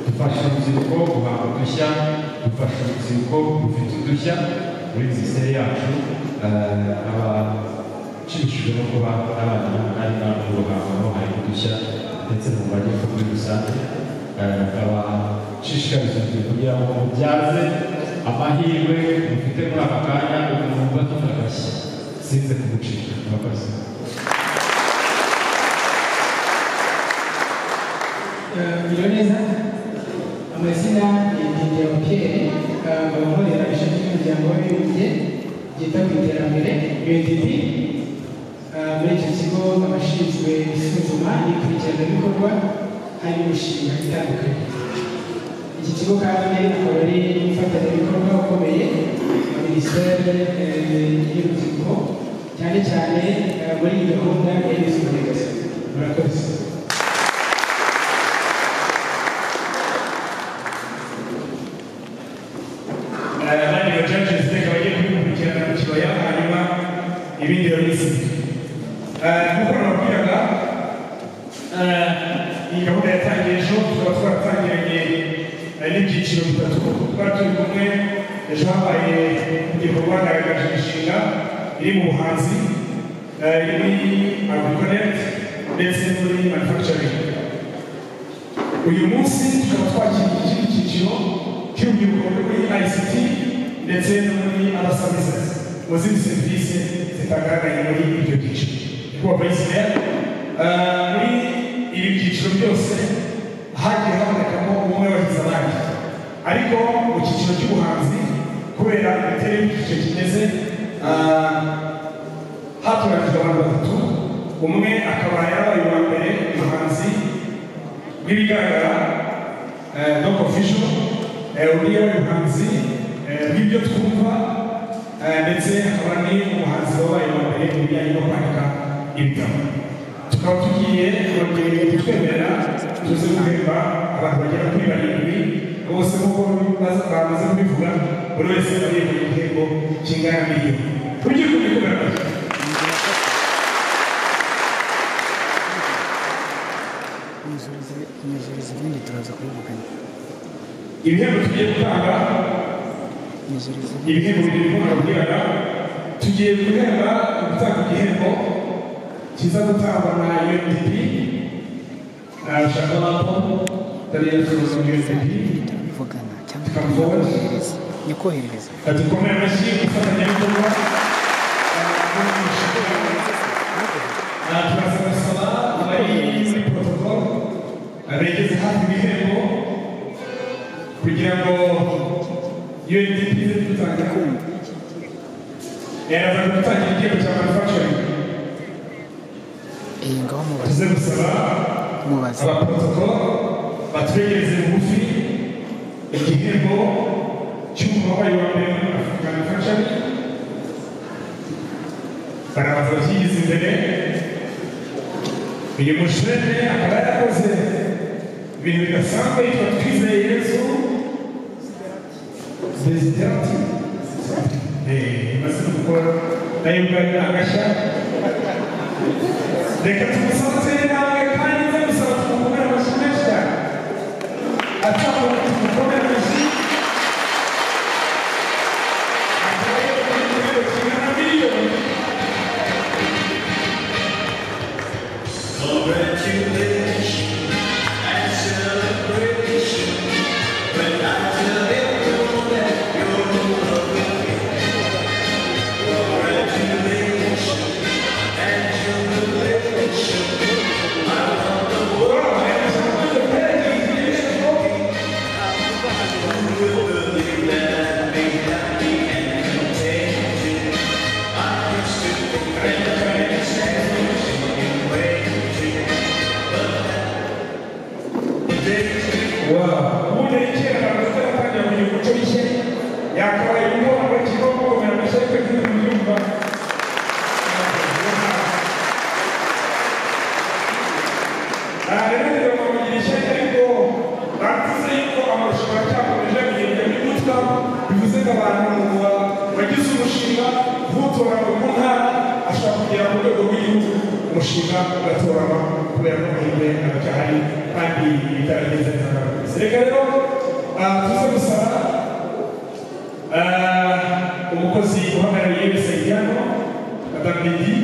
dufasha urubyiruko guhanga udushya, dufasha urubyiruko rufite udushya muri minisiteri yacu, abashimishijwe no kuba n'abana ari nabo guhanga hari udushya ndetse mu majyepfo muri rusange, abashishikariza kugira ngo mubyaze amahirwe mufite muri aka kanya umuntu bafite agashya sinze kumucika. Murakoze. Neza amazina ya Pierre nkorera ishami ry'umuryango w'abibumbye ryita ku iterambere UNDP. Muri icyo kigo abashinzwe isuzuma n'ikurikiranabikorwa hari imishinga itandukanye. Iki kigo kandi akaba ari umufatanyabikorwa ukomeye wa minisiteri y'urubyiruko cyane cyane muri iyi gahunda ya Youth Legacy. Murakoze. abandi bajudges reka bagiye kubikurikirana mu kibaya hanyuma ibindi babisiga. Nk'uko nababwiraga iyi gahunda yatangiye ejo, tukaba twaratangiranye n'ibyiciro bitatu. Twari turi kumwe ejo habaye igikorwa hagaragaje imishinga iri mu buhanzi, iri muri AgriConnect ndetse muri manufacturing. Uyu munsi tukaba twakiriye ikindi cyiciro cy'urubyiruko muri ICT ndetse no muri other services, mu zindi serivisi zitagaragaye muri ibyo byiciro. Kuba President muri ibi byiciro byose hagiye habonekamo umwe wagize abandi, ariko mu cyiciro cy'ubuhanzi kubera imiterere y'icyiciro kimeze hatoranijwe abantu batatu, umwe akaba yarabaye uwa mbere umuhanzi w'ibigaragara donc official, undi yabaye umuhanzi w'ibyo twumva ndetse akaba ni umuhanzi wabaye uwa mbere mu bijyanye no kwandika ibitabo. Tukaba tugiye kongera kutwemerera tuze guhemba abantu bagera kuri 7 bose nk'uko bamaze kubivuga, buri wese agiye ku gihembo kingana miliyoni. Tugiye kubikorera ibihembo tugiye gutanga, ibihembo bibiri nk'ababwiraga. Tugiye guhemba gutanga igihembo kiza gutangwa na UNDP, Shakalapo Tariyafuza UNDP tukamuforward nikoherereza dukomere amashyi gufatanyabikorwa. Turasaba abari muri protocol abegeze hafi ibihembo kugira ngo UNDP ize dutanga yaraza gutangira igihembo cya manufacturing. iyi ngaho tuze gusaba abaprotocol batwegereze bugufi igihembo cy'umuntu wabaye uwa mbere muri manufacturing. Barabaza bashyigize imbere. Uyu mushene akaba yarakoze ibintu bidasanzwe, yitwa Twizeyeyezu Desiderati. Imaze gukora nayo ubwayo agashya. Reka tumusanze nawe kandi nze gusaba tumukomere amashyi menshi cyane. Atabona tumukomere amashyi. Congratulations and celebration when I tell everyone that you're in love with me. Congratulations and jubilation. I want the world and someone to pay me. Who will believe that I'd be happy and contented? I used to think that I had sandwich in waiting. ubundi kera abakozi batangira kugira umuco bishye yakabaye uko abakigo gukomera amashyi ariko izindi mubyumva. Rero rero bamugira ishyaka ariko bavuze yuko amarushanwa cyakomeje kugenda bigutwa, bivuze ko abantu bagize umushinga utora mu ntara ashobora kugera ku rwego rw'igihugu, umushinga ugatorama kubera ko amahirwe abacyahari kandi bitaragenze neza. Reka rero tuze gusaba umukozi uhagarariye USAID hano Madame Lydie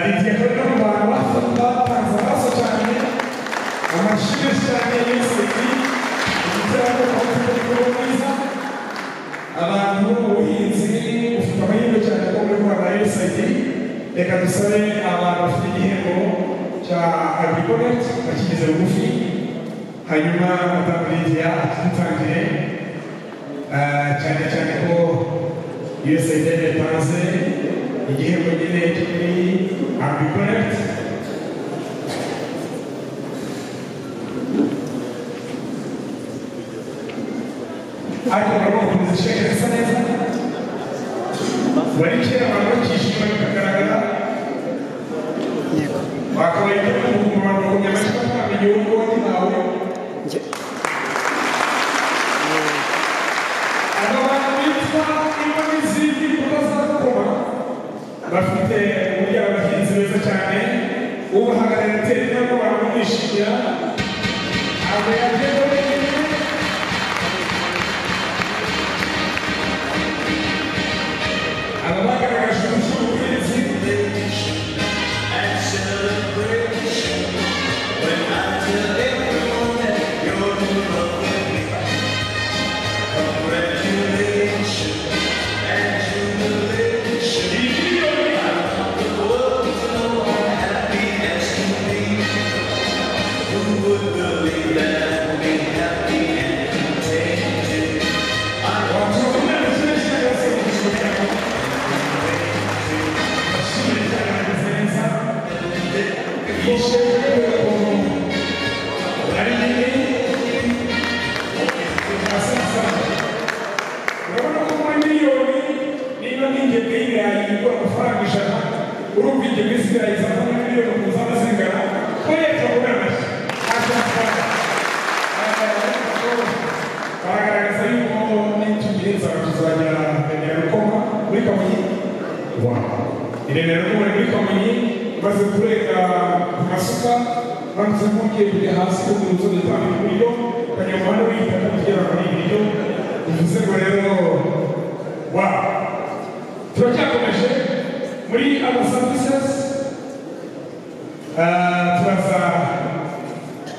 Lydie akaba ari mu bantu batanze amaraso cyane amashuri cyane ya USAID igiteramo cy'igikorwa mwiza abantu b'ubuhinzi ufite amahirwe cyane ko muri Rwanda USAID reka dusabe abantu bafite igihembo cya Agriconet bakigize bugufi hanyuma Madame Lydie atutangire cyane cyane ko USAID yatanze igihembo nyine kuri Agriconet ariko barimo gukomeza isheke risa neza bari kera abantu bakishima bikagaragara bakabaye mu bantu bakomeye amashyi batamenye uwo nguwo ni nawe aba bantu bitwa imboni z'indi mbuga za gukoma bafite uburyo abahinzi beza cyane ubahagarariye gutera inama baramwishimira aba yagenda wenyine aba bagaragaje umuco w'ubuhinzi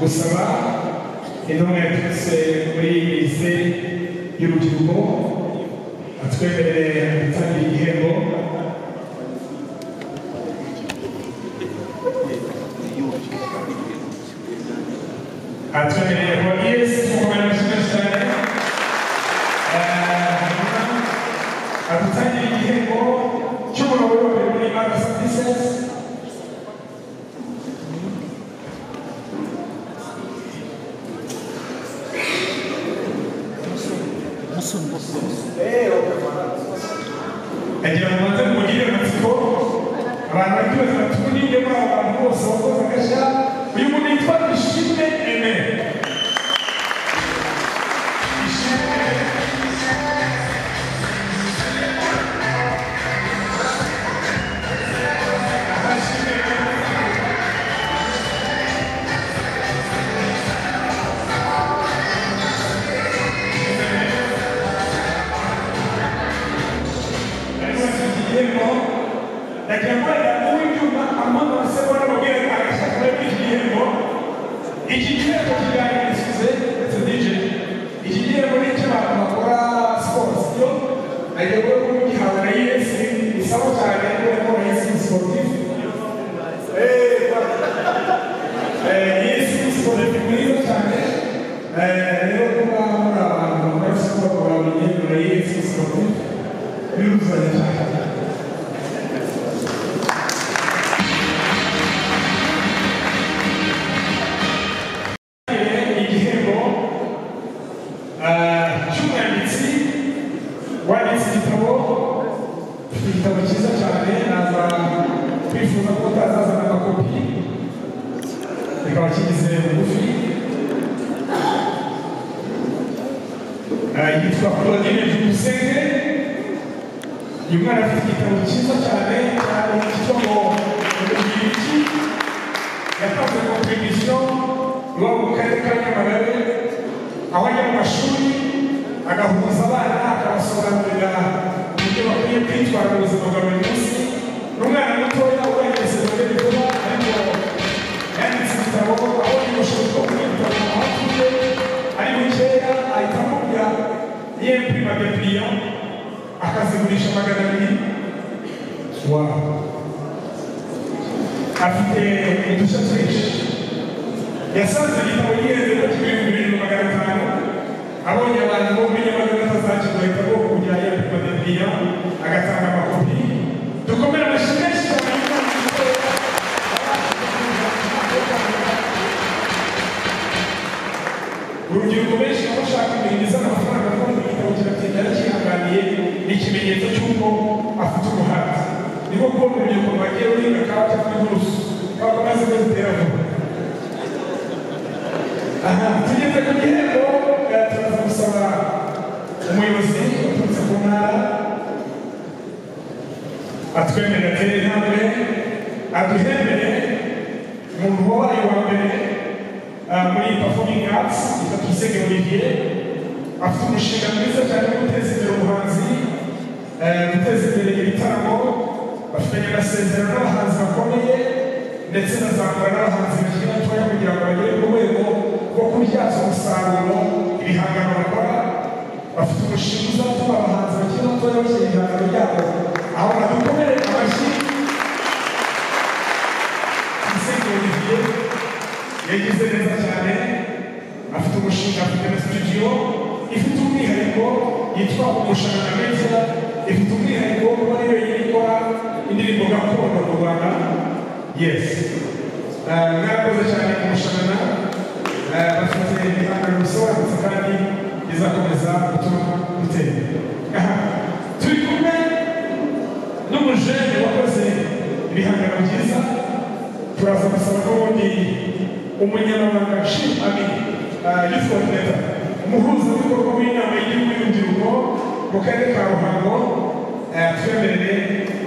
gusaba intumwa yaturutse muri lise y'urubyiruko atwemerere gutangira igihembo atwemereye ngo yesi mukomere amashyi cyane adutangira igihembo cy'umurongo w'abiri muri RSPCS agira ngo maze mugire amatsiko abantu bari kwibaza bati ubu ninde muri abo bantu bose wakoze agashya uyu muntu yitwa Ishimwe Aime yitwa Claudine Byukusenge uyu mwana afite igitabo cyiza cyane cyitwa ngo Umubirigi yatanze kompetisiyo iwabo mu karere ka Nyamagabe aho ajya mu mashuri agahuza abana akabasobanurira uburyo bakwiye kwitwara mu buzima bwa buri munsi. N'umwana mutoya urangije segonderi vuba ariko yanditse igitabo aho ubushobozi bwo kugira ibitabo aho atuye ari bukeya ahita amubwira yemprima bibiliya akazigurisha $200. Afite udushya twinshi yasanze igitabo yihenze ko kigura $2,500 abonye abantu bo muri Nyamagabe batazakigura ahita agomba kugira yemprima bibiliya agatanga amakopi. Dukomere amashyi menshi cyane urubyiruko benshi baba bashaka ibintu bizana amafaranga kandi igitabo kiratinda yarakihanganiye ni ikimenyetso cy'uko afite umuhate. Niko kubona urubyiruko bagiye ruhinga kawa cyangwa inturusu kaba maze bazitera vuba. Tugeze ku gihembo turaza gusaba umuyobozi uturutse ku ntara atwemerera atere intambwe aduhembere umuntu wabaye wa mbere muri performing arts yitwa Tuyisenge Olivier. Afite umushinga mwiza cyane wo guteza imbere ubuhanzi, guteza imbere ibitaramo. Bafitanye amasezerano n'abahanzi bakomeye ndetse bazakora n'abahanzi bakiri batoya kugira ngo bagere ku rwego rwo kubyaza umusaruro ibihangano bakora. Bafite umushinga uzatuma abahanzi bakiri batoya bashyira ibihangano byabo aho badukomere amashyi. Tuyisenge Olivier yagize neza cyane, afite umushinga, afite na studio ifite umwihariko yitwa Umushanana Media. Ifite umwihariko kuba ari wenyine ikora indirimbo gakondo mu Rwanda. Yes, mwarakoze cyane ku Umushanana. Bafite ibihangano bisobanutse kandi bizakomeza gutuma dutera imbere. Turi kumwe n'umujene wakoze ibihangano byiza. Turaza gusaba n'ubundi umunyamabanga nshingwabikorwa youth coordinator, umuhuzabikorwa w'inama y'igihugu y'urubyiruko mu karere ka Ruhango, twemerere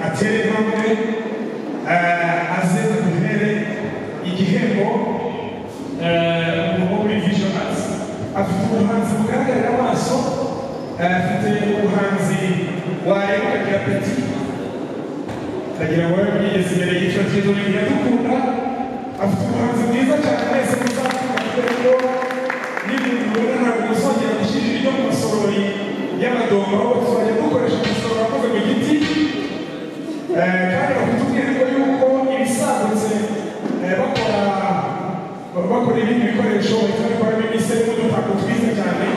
atere intambwe aze duhere igihembo umuntu muri Vision Arts. Afite ubuhanzi bugaragarira amaso, afite ubuhanzi wareba ukagira apeti, ndagira ngo wowe mwigeze imbere y'icyo kintu biradukunda. Afite ubuhanzi bwiza cyane mwese muzakunda kuko n'ibintu mubona ntabwo muzongera gushyira ibiryo mu masorori y'amadombo, ahubwo tuzajya dukoresha amasorori akoze mu giti. Kandi bafite ubwihariko yuko ibisagutse bakora ibindi bikoresho bahita bakoramo imisego n'udutako twiza cyane.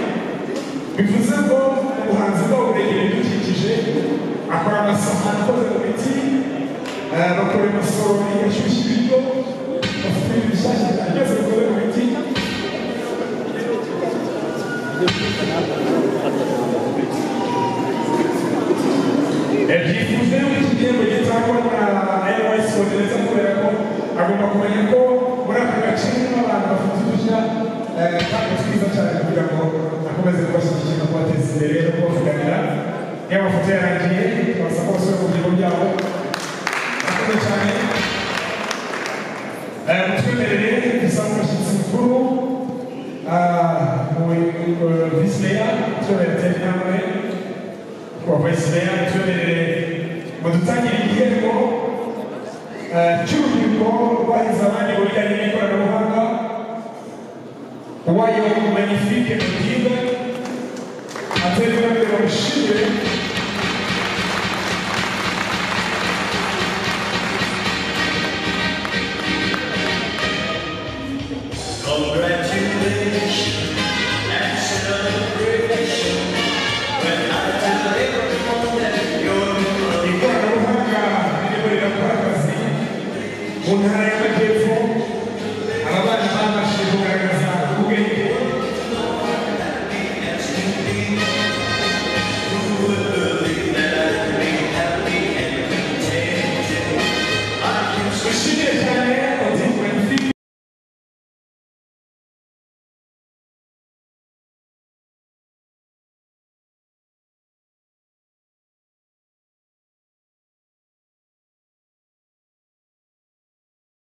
Bivuze ngo ubuhanzi bwabo buregera ibidukikije. Akora amasahani akoze mu biti, bakora amasorori ashyushya ibiryo, bafite ibintu bishyashya cyane byose bikoze mu biti. Byifuze yuko iki gihembo gitangwa na NYS Coordinator kubera ko agomba kumenya ko muri aka gace harimo abantu bafite udushya kandi twiza cyane kugira ngo akomeze kubashyigikira kubateza imbere no kubavuganira. Iyo amafoto yarangiye twasaba abasore mu byigo byabo. Murakoze cyane. Mutwemerere gusaba umushyitsi mukuru Vice Mayor twemerere atere intambwe kuba Vice Mayor twemerere ngo dutangire igihembo cy'urubyiruko rwahize abandi mu bijyanye n'ikoranabuhanga. Uwayo Magnifique Motive atere intambwe bamushimire. Congratulations and celebration when I deliver that you're ikoranabuhanga ririmo rirakora akazi mu ntara y'Amajyepfo.